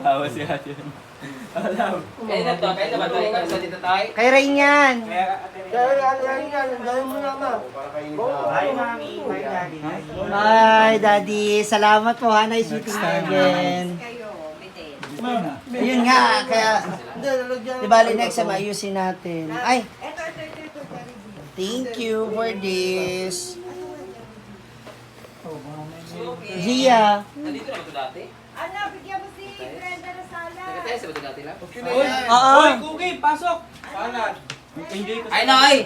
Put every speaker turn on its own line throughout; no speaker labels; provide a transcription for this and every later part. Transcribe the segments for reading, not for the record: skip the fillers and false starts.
Tawa si ate. Alam.
Kaya na to, kaya na ba to? Ikaw sa dito tayo?
Kay Rain yan.
Bye, mami. Bye, daddy.
Bye, Daddy. Salamat po ha. Nice meeting you again. Ayun nga, kaya... Di bali next time ayusin natin. Ay! Thank you for this. Zia.
Nandito na ba ito dati?
Ano, bigyan mo si Brenda ng sala.
Nagkataya sa ba ito dati lang?
Oo.
Cookie, pasok! Salad. Enjoy ko
Ay na ay!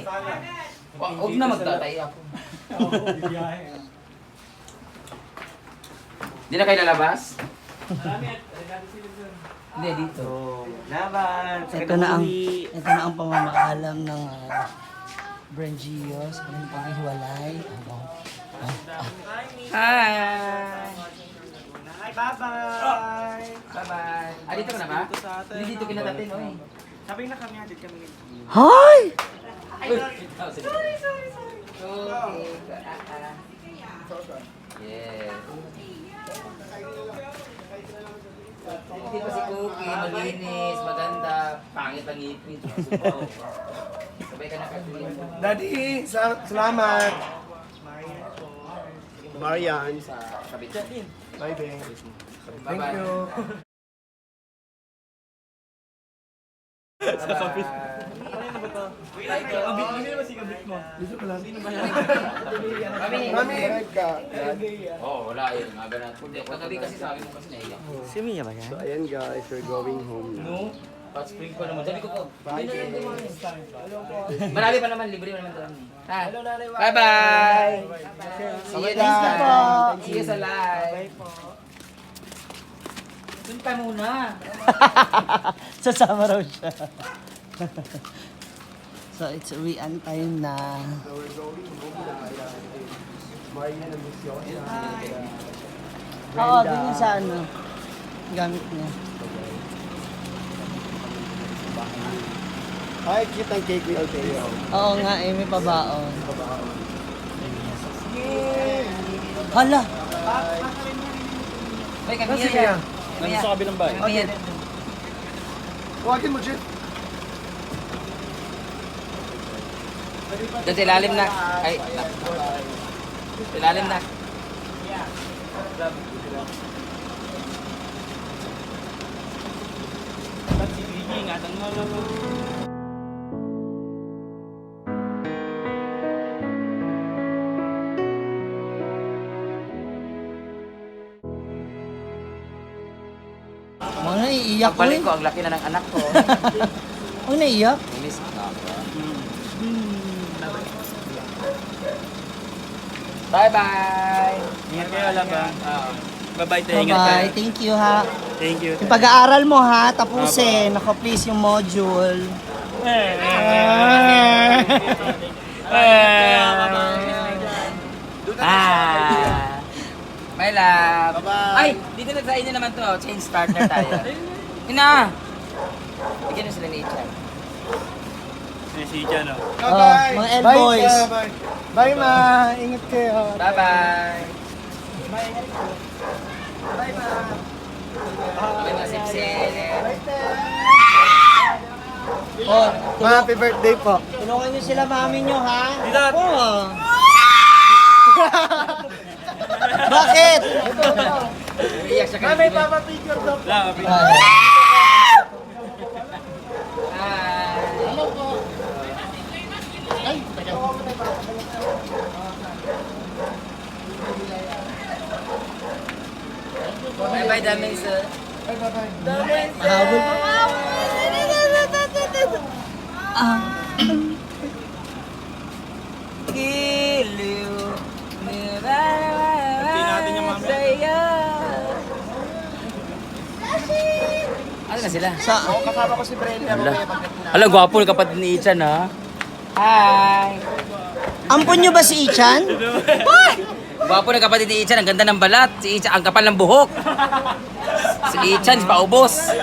Huwag na magtatay ako. Hindi na kayo lalabas? Hindi, dito.
Laban.
Ito na ang pamamaalam ng Brangio sa kanyang paghihiwalay.
Hi!
Hi, bye-bye.
Bye-bye. Ah, dito ka na ba? Hindi dito kinatatin, oy.
Sabi na kami, atit kami.
Hi!
Sorry. Okay. Yes. Hindi pa si Cookie, malinis, maganda, pangit ang ngipin. Sabay ka na katuloy.
Daddy, salamat. Marian.
Sa kabit.
Bye, Ben. Thank
Bye-bye.
you.
Sa kapit. Kabit mo naman si kabit mo.
Dito ka lang.
Mami.
Oh,
wala yun. Aga na. Kagabi kasi sabi mo kasi naiyak.
Si Mia ba yan?
so ayan guys, we're going home now.
No? Hot spring pa naman. Sabi ko po. Marami pa naman. Libre naman ito. Bye-bye! See you next time. See you sa live. Doon ka muna.
Sasama raw siya. So it's uwian time na.
So we're going home na. Marian and Miss Yosha.
Oo, ganyan sa ano. Gamit niya.
Ay, cute ang cake ni Alteo.
Oo nga eh, may pabaon. Hala!
Ay,
Kasi
kamiya
kaya,
yan.
Nandun sa kabilang bahay.
Kamiya.
huwagin mo, Jit.
Doon sa ilalim na. Ay, sa ilalim na.
Sige, ingatan mo lang.
Mga naiiyak ko
Pagbalik
eh.
ko, ang laki na ng anak ko.
Ang naiiyak.
Miss ka. Bye-bye!
Ingat kayo, Laban. Bye-bye, tayo. Ingat kayo.
Bye-bye. Thank you ha.
Thank you.
Yung pag-aaral mo ha, tapusin. Nako please yung module.
My love!
Bye-bye.
Ay! Dito na sa inyo naman to. Change starter tayo. Ina! Bigyan na sila ni Ichan.
Si Chan, no?
Bye-bye.
mga L
Bye,
boys.
Bye, bye, ma. Ingat kayo.
Bye-bye! Bye, mga sipsil.
Oh,
Ma, happy birthday po.
tulungan niyo sila mami niyo ha.
Dito.
Oo. Bakit?
Iyak siya
Ma, may papa-picture daw.
Lang,
Bye-bye, daming sir.
Habol pa.
Giliw.
Hindi natin yung mami.
Ano na sila?
Sa,
Kasama ko si Brenda.
Alam, gwapo ng kapatid ni Ichan, ha? Hi!
ampun niyo ba si Ichan?
Gwapo ng kapatid ni Ichan, ang ganda ng balat. Si Ichan, ang kapal ng buhok. Si Ichan, paubos.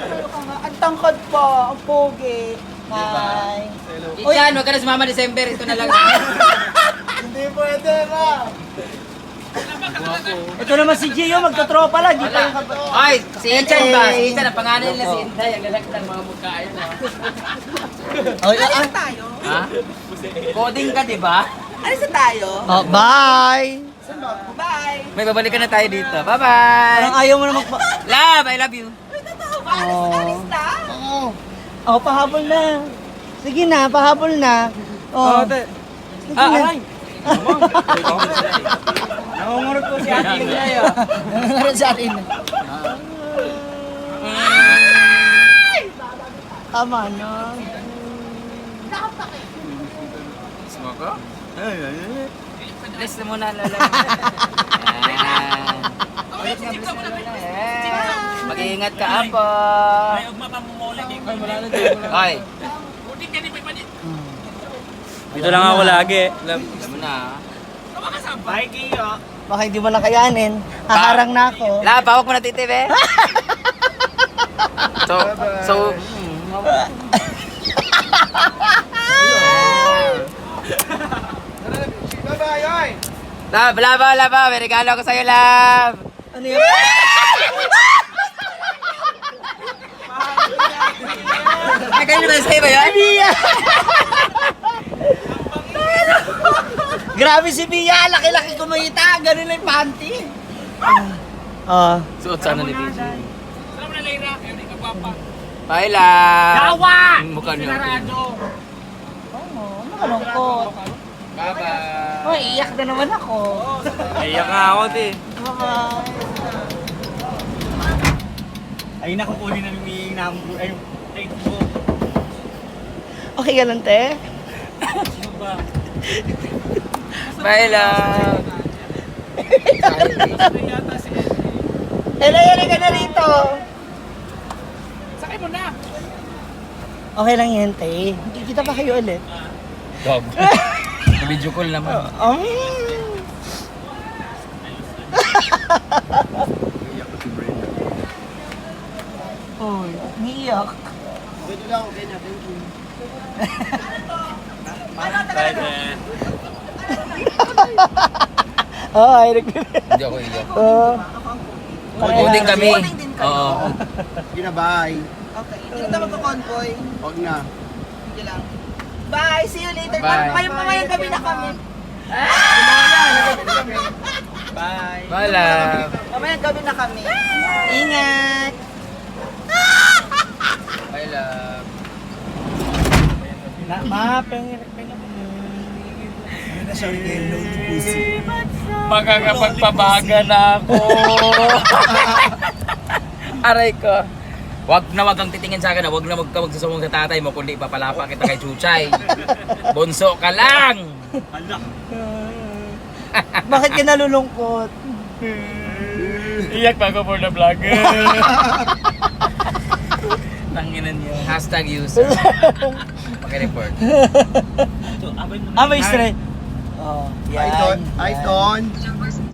Ang tangkad pa, ang pogi. Hi.
Ichan, huwag ka na sumama December. Ito na lang.
Hindi pwede, ma.
Ito naman si Gio, magtotropa lang. Di pa yung
Ay, si Inchan ba? Si Inchan, ang pangalan nila si Inday. Ang lalaki ng mga mukhain mo.
tayo?
Ha? Coding ka, di ba?
Alis na tayo?
Oh, bye!
Bye!
May babalikan na tayo dito. Bye-bye!
Parang ayaw mo na magpa...
Love, I love you.
Alis na?
Oo. Oh, pahabol na. Sige na, pahabol na. Oh. Sige na.
Nangungurot po si Ate Inday ah.
Nangarap sa atin. Tama na.
Smoke? Bless na muna, Lola. Yan. Bless na muna. Yan. Mag-iingat ka, Apo.
Ay, ugma pa mumulay kay Kuya.
Ay,
Dito lang ako lagi.
alam mo na.
Bye, Kiyo.
Baka hindi mo na kayanin. Haharang na ako.
Love, hawak mo na titib eh. So, Love, may regalo ako sa'yo, Love.
Ano yun?
Ay, kayo naman sa'yo ba yun?
Grabe si Bia, laki-laki kumita. Ganun lang yung panty.
Suot sana ni PJ. Bye, Love. Yawa! Mukha niyo.
Oo, nakalungkot.
Bye-bye.
Oh, iyak na naman ako.
Naiyak nga ako, te.
Bye-bye.
Ay, nakukunin na ni number. Ay, take mo.
Okay ka lang, te?
Ano ba?
Bye, Love.
Helay ka na rito.
Sakay mo na.
Okay lang yan, te. Kita pa kayo ulit.
Dog. Video call naman.
Uy, niiyak.
Bye, te.
Ay,
Hindi ako iyak.
Coding
kami. Oo.
Ginabay.
Okay. Hindi na magko-convoy.
Huwag na.
Sige lang. Bye! See you later.
Bye.
Mamayang gabi na kami.
Bye.
Bye, Love.
Mamayang gabi na kami. Ingat!
Bye, Love.
Mapeng.
Magkakapagpabaga na ako. Aray ko. Wag kang titingin sa akin na wag ka magsusumong sa tatay mo kundi ipapalapa kita kay Chuchay. Bunso ka lang.
Bakit ka nalulungkot?
Iyak pa ako for the vlogger.
Tanginan niyo. #user. Paki-report.
May straight. Oh, yan.
I don't.